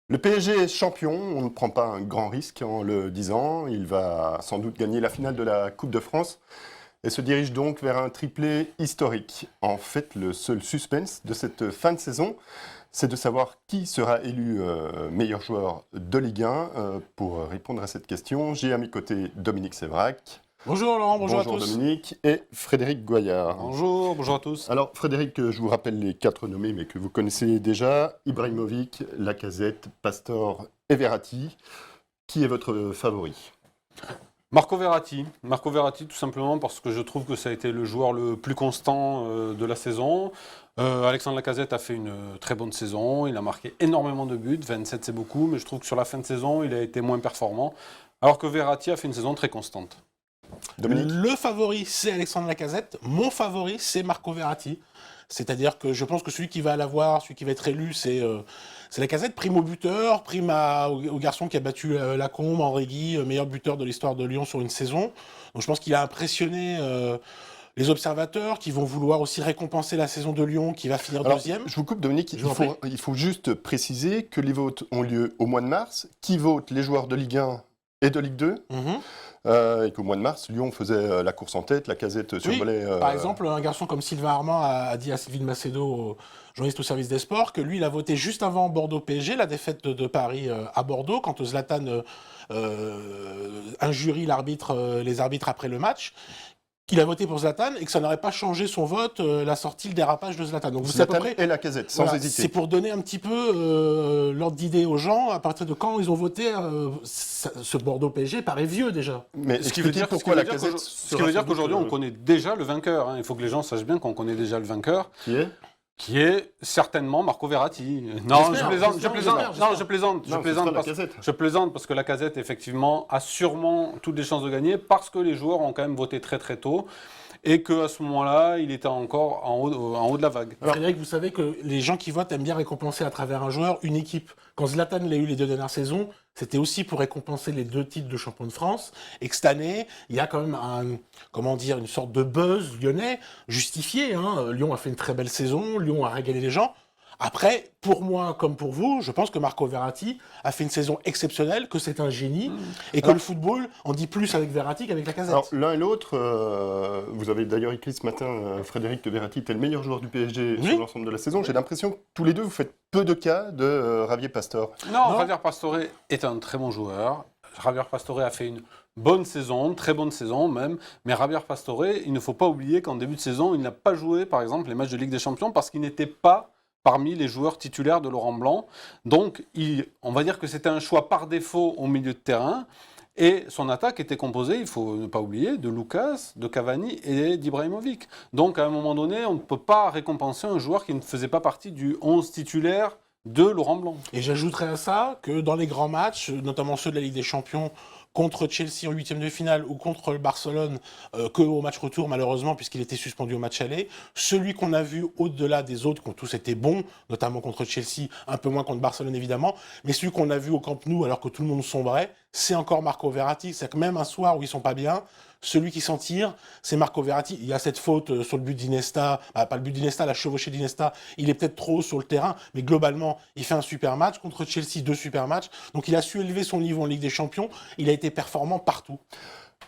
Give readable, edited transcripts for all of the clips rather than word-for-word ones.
Le PSG est champion, on ne prend pas un grand risque en le disant. Il va sans doute gagner la finale de la Coupe de France et se dirige donc vers un triplé historique. En fait, le seul suspense de cette fin de saison, c'est de savoir qui sera élu meilleur joueur de Ligue 1. Pour répondre à cette question, j'ai à mes côtés Dominique Sévrac. Bonjour Laurent, bonjour à tous. Bonjour Dominique et Frédéric Goyard. Bonjour à tous. Alors Frédéric, je vous rappelle les 4 nommés, mais que vous connaissez déjà. Ibrahimovic, Lacazette, Pastore et Verratti. Qui est votre favori ? Marco Verratti, tout simplement parce que je trouve que ça a été le joueur le plus constant de la saison. Alexandre Lacazette a fait une très bonne saison, il a marqué énormément de buts, 27 c'est beaucoup, mais je trouve que sur la fin de saison, il a été moins performant, alors que Verratti a fait une saison très constante. Dominique ? Le favori, c'est Alexandre Lacazette. Mon favori, c'est Marco Verratti. C'est-à-dire que je pense que celui qui va l'avoir, celui qui va être élu, c'est Lacazette, prime au buteur, prime au garçon qui a battu Lacombe, Henri Guy, meilleur buteur de l'histoire de Lyon sur une saison. Donc je pense qu'il a impressionné les observateurs qui vont vouloir aussi récompenser la saison de Lyon qui va finir deuxième. Je vous coupe Dominique, il faut juste préciser que les votes ont lieu au mois de mars. Qui vote les joueurs de Ligue 1 et de Ligue 2 et qu'au mois de mars, Lyon faisait la course en tête, Lacazette survolait... Par exemple, un garçon comme Sylvain Armand a dit à Sylvine Macedo, journaliste au service des sports, que lui, il a voté juste avant Bordeaux-PSG, la défaite de Paris à Bordeaux, quand Zlatan injurie les arbitres après le match, qu'il a voté pour Zlatan et que ça n'aurait pas changé son vote, la sortie, le dérapage de Zlatan. Donc Zlatan et Lacazette, sans hésiter. C'est pour donner un petit peu l'ordre d'idée aux gens, à partir de quand ils ont voté, ce Bordeaux-PSG paraît vieux déjà. Mais ce qui veut dire qu'aujourd'hui, on connaît déjà le vainqueur. Hein. Il faut que les gens sachent bien qu'on connaît déjà le vainqueur. Qui est certainement Marco Verratti. Non, je plaisante parce que Lacazette, effectivement, a sûrement toutes les chances de gagner parce que les joueurs ont quand même voté très très tôt et qu'à ce moment-là, il était encore en haut de la vague. Alors, Frédéric, vous savez que les gens qui votent aiment bien récompenser à travers un joueur une équipe. Quand Zlatan l'a eu les 2 dernières saisons, c'était aussi pour récompenser les 2 titres de champion de France. Et que cette année, il y a quand même une sorte de buzz lyonnais justifié. Lyon a fait une très belle saison, Lyon a régalé les gens. Après, pour moi comme pour vous, je pense que Marco Verratti a fait une saison exceptionnelle, que c'est un génie, et que le football en dit plus avec Verratti qu'avec Lacazette. Alors, l'un et l'autre, vous avez d'ailleurs écrit ce matin, Frédéric, que Verratti était le meilleur joueur du PSG sur l'ensemble de la saison. J'ai l'impression que tous les deux, vous faites peu de cas de Javier Pastore. Non, Javier Pastore est un très bon joueur. Javier Pastore a fait une bonne saison, très bonne saison même, mais Javier Pastore, il ne faut pas oublier qu'en début de saison, il n'a pas joué, par exemple, les matchs de Ligue des Champions parce qu'il n'était pas parmi les joueurs titulaires de Laurent Blanc. Donc, on va dire que c'était un choix par défaut au milieu de terrain. Et son attaque était composée, il ne faut ne pas oublier, de Lucas, de Cavani et d'Ibrahimovic. Donc, à un moment donné, on ne peut pas récompenser un joueur qui ne faisait pas partie du 11 titulaire de Laurent Blanc. Et j'ajouterais à ça que dans les grands matchs, notamment ceux de la Ligue des Champions, contre Chelsea en 8e de finale ou contre le Barcelone, qu'au match retour malheureusement puisqu'il était suspendu au match aller, celui qu'on a vu au-delà des autres qui ont tous été bons, notamment contre Chelsea, un peu moins contre Barcelone évidemment, mais celui qu'on a vu au Camp Nou alors que tout le monde sombrait, c'est encore Marco Verratti. C'est que même un soir où ils sont pas bien, celui qui s'en tire, c'est Marco Verratti. Il y a cette faute sur le but d'Iniesta, pas le but d'Iniesta, la chevauchée d'Iniesta, il est peut-être trop haut sur le terrain, mais globalement, il fait un super match. Contre Chelsea, 2 super matchs. Donc il a su élever son niveau en Ligue des Champions, il a été performant partout.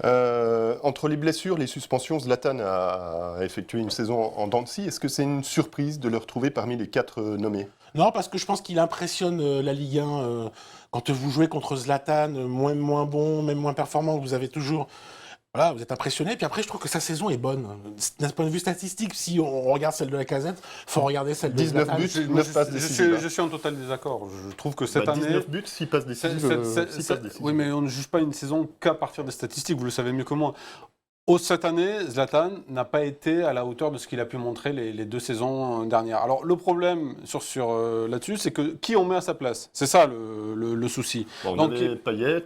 Entre les blessures, les suspensions, Zlatan a effectué une saison en dents de scie. Est-ce que c'est une surprise de le retrouver parmi les 4 nommés ? Non, parce que je pense qu'il impressionne la Ligue 1. Quand vous jouez contre Zlatan, moins bon, même moins performant, vous avez toujours... Voilà, vous êtes impressionné. Puis après, je trouve que sa saison est bonne. D'un point de vue statistique, si on regarde celle de Lacazette, il faut regarder celle de 19 Zlatan. buts, 9 passes décisives. Je suis en total désaccord. Je trouve que cette année... 19 buts, 6 passes décisives. Oui, mais on ne juge pas une saison qu'à partir des statistiques. Vous le savez mieux que moi. Cette année, Zlatan n'a pas été à la hauteur de ce qu'il a pu montrer les 2 saisons dernières. Alors, le problème là-dessus, c'est que qui on met à sa place ? C'est ça le souci. Bon, on avait Payet.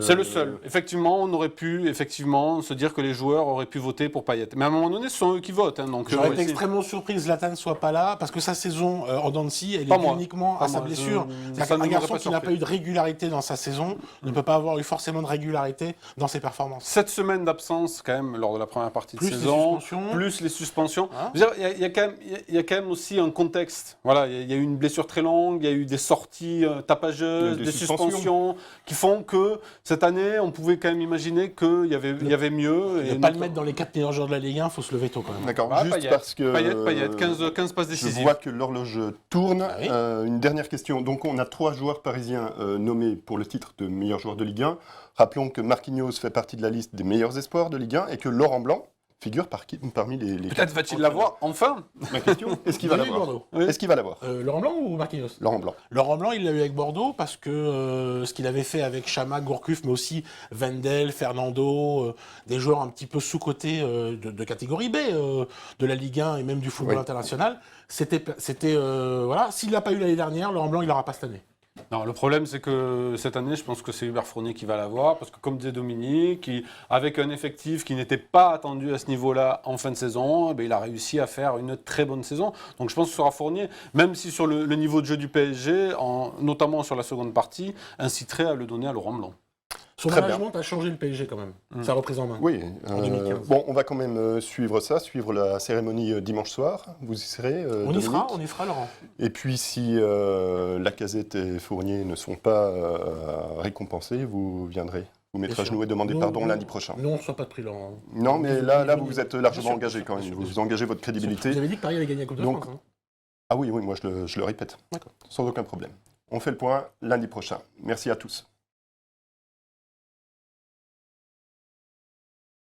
C'est le seul. Effectivement, on aurait pu se dire que les joueurs auraient pu voter pour Payet. Mais à un moment donné, ce sont eux qui votent. Donc, j'aurais été extrêmement surpris que Zlatan ne soit pas là, parce que sa saison en dents de scie, elle est uniquement à sa blessure. C'est-à-dire qu'un garçon qui n'a pas eu de régularité dans sa saison ne peut pas avoir eu forcément de régularité dans ses performances. 7 semaines d'absence, quand même, lors de la première partie de saison. Plus les suspensions. Hein, il y a quand même aussi un contexte. Voilà, il y a eu une blessure très longue, il y a eu des sorties tapageuses, des suspensions qui font que cette année, on pouvait quand même imaginer qu'il y avait mieux. Ne pas le mettre dans les 4 meilleurs joueurs de la Ligue 1, il faut se lever tôt quand même. D'accord, Ah, juste Payet, parce que... Payet, 15 passes décisives. Je vois que l'horloge tourne. Ah oui. Une dernière question. Donc, on a 3 joueurs parisiens nommés pour le titre de meilleur joueur de Ligue 1. Rappelons que Marquinhos fait partie de la liste des meilleurs espoirs de Ligue 1 et que Laurent Blanc figure parmi les Peut-être va-t-il l'avoir enfin. Ma question, est-ce qu'il va l'avoir? Est-ce qu'il va l'avoir? Laurent Blanc ou Marquinhos? Laurent Blanc. Laurent Blanc, il l'a eu avec Bordeaux parce que ce qu'il avait fait avec Chamac, Gourcuff, mais aussi Wendel, Fernando, des joueurs un petit peu sous-cotés de catégorie B de la Ligue 1 et même du football international, c'était voilà. S'il l'a pas eu l'année dernière, Laurent Blanc, il l'aura pas cette année. Non, le problème, c'est que cette année, je pense que c'est Hubert Fournier qui va l'avoir, parce que comme disait Dominique, avec un effectif qui n'était pas attendu à ce niveau-là en fin de saison, il a réussi à faire une très bonne saison. Donc je pense que ce sera Fournier, même si sur le niveau de jeu du PSG, notamment sur la seconde partie, inciterait à le donner à Laurent Blanc. Son management a changé le PSG quand même, sa reprise en main. Oui, en 2015. Bon, on va quand même suivre la cérémonie dimanche soir. Vous y serez, on y sera, Laurent. Et puis, si Lacazette et Fournier ne sont pas récompensés, vous viendrez vous mettre à genoux et demander pardon lundi prochain. Non, on ne soit pas de prix, Laurent. Non, mais là, vous êtes largement engagé quand même. Vous engagez votre crédibilité. Vous avez dit que Paris avait gagné la Coupe de France. Hein. Ah oui, moi je le répète. Sans aucun problème. On fait le point lundi prochain. Merci à tous.